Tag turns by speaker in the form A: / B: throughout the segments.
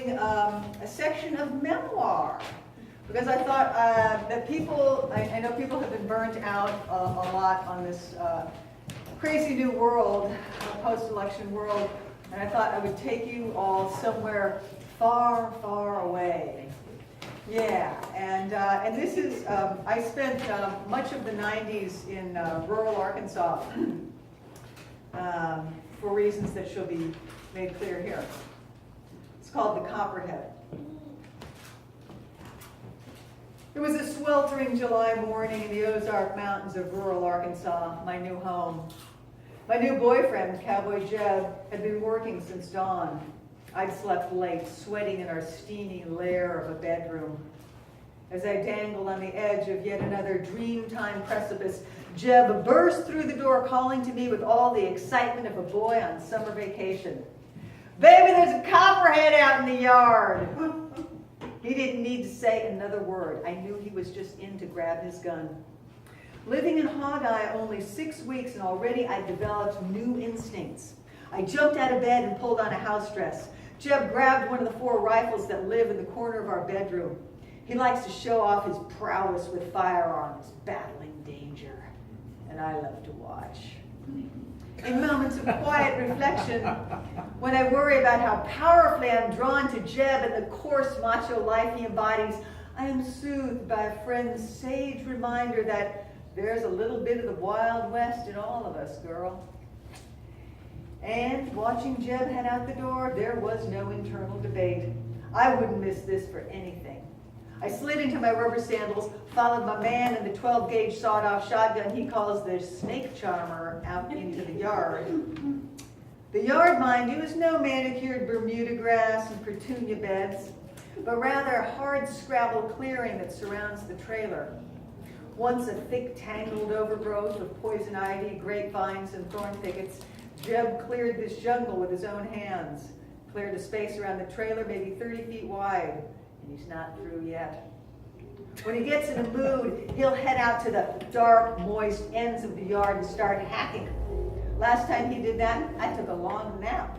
A: doing a section of memoir because I thought that people, I know people have been burnt out a lot on this crazy new world, post-election world, and I thought I would take you all somewhere far, far away. Yeah, and this is, I spent much of the 90s in rural Arkansas for reasons that shall be made clear here. It's called the Copperhead. It was a sweltering July morning in the Ozark Mountains of rural Arkansas, my new home. My new boyfriend, Cowboy Jeb, had been working since dawn. I'd slept late, sweating in our steamy lair of a bedroom. As I dangled on the edge of yet another dream-time precipice, Jeb burst through the door, calling to me with all the excitement of a boy on summer vacation. "Baby, there's a copperhead out in the yard." He didn't need to say another word. I knew he was just in to grab his gun. Living in Hogeye only 6 weeks, and already I'd developed new instincts. I jumped out of bed and pulled on a house dress. Jeb grabbed one of the 4 rifles that live in the corner of our bedroom. He likes to show off his prowess with firearms, battling danger, and I love to watch. In moments of quiet reflection, when I worry about how powerfully I'm drawn to Jeb and the coarse macho life he embodies, I am soothed by a friend's sage reminder that there's a little bit of the Wild West in all of us, girl. And watching Jeb head out the door, there was no internal debate. I wouldn't miss this for anything. I slid into my rubber sandals, followed my man and the 12-gauge sawed-off shotgun he calls the snake charmer out into the yard. The yard, mind you, is no manicured Bermuda grass and petunia beds, but rather a hard scrabble clearing that surrounds the trailer. Once a thick, tangled overgrowth of poison ivy, grapevines, and thorn thickets, Jeb cleared this jungle with his own hands, cleared a space around the trailer maybe 30 feet wide, and he's not through yet. When he gets in a mood, he'll head out to the dark, moist ends of the yard and start hacking. Last time he did that, I took a long nap.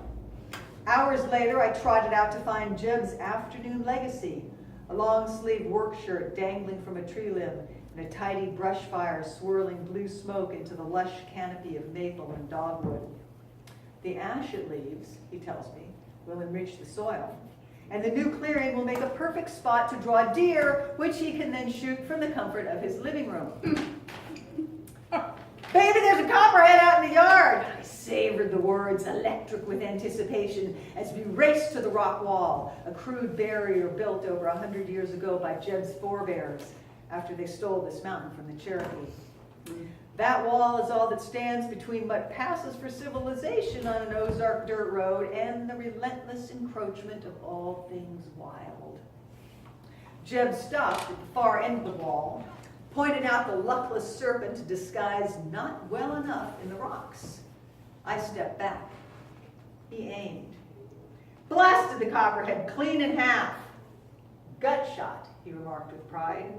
A: Hours later, I trotted out to find Jeb's afternoon legacy, a long-sleeved work shirt dangling from a tree limb, and a tidy brush fire swirling blue smoke into the lush canopy of maple and dogwood. The ash it leaves, he tells me, will enrich the soil, and the new clearing will make a perfect spot to draw deer, which he can then shoot from the comfort of his living room. "Baby, there's a copperhead out in the yard!" I savored the words, electric with anticipation, as we raced to the rock wall, a crude barrier built over 100 years ago by Jeb's forebears after they stole this mountain from the Cherokee. That wall is all that stands between what passes for civilization on an Ozark dirt road and the relentless encroachment of all things wild. Jeb stopped at the far end of the wall, pointed out the luckless serpent disguised not well enough in the rocks. I stepped back. He aimed. Blasted the copperhead clean in half. "Gut shot," he remarked with pride.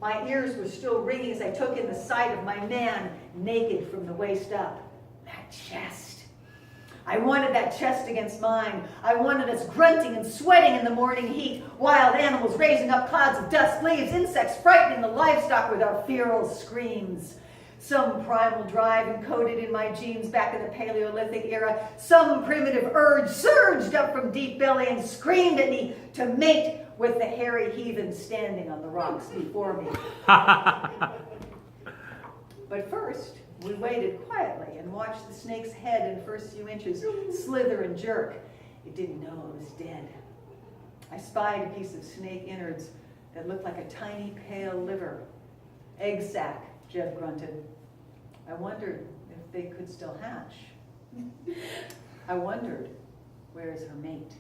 A: My ears were still ringing as I took in the sight of my man, naked from the waist up. That chest. I wanted that chest against mine. I wanted us grunting and sweating in the morning heat, wild animals raising up clouds of dust, leaves, insects frightening the livestock with our feral screams. Some primal drive encoded in my genes back in the Paleolithic era. Some primitive urge surged up from deep belly and screamed at me to mate with the hairy heathen standing on the rocks before me. But first, we waited quietly and watched the snake's head in the first few inches slither and jerk. It didn't know it was dead. I spied a piece of snake innards that looked like a tiny pale liver. "Egg sac," Jeb grunted. I wondered if they could still hatch. I wondered, where's her mate?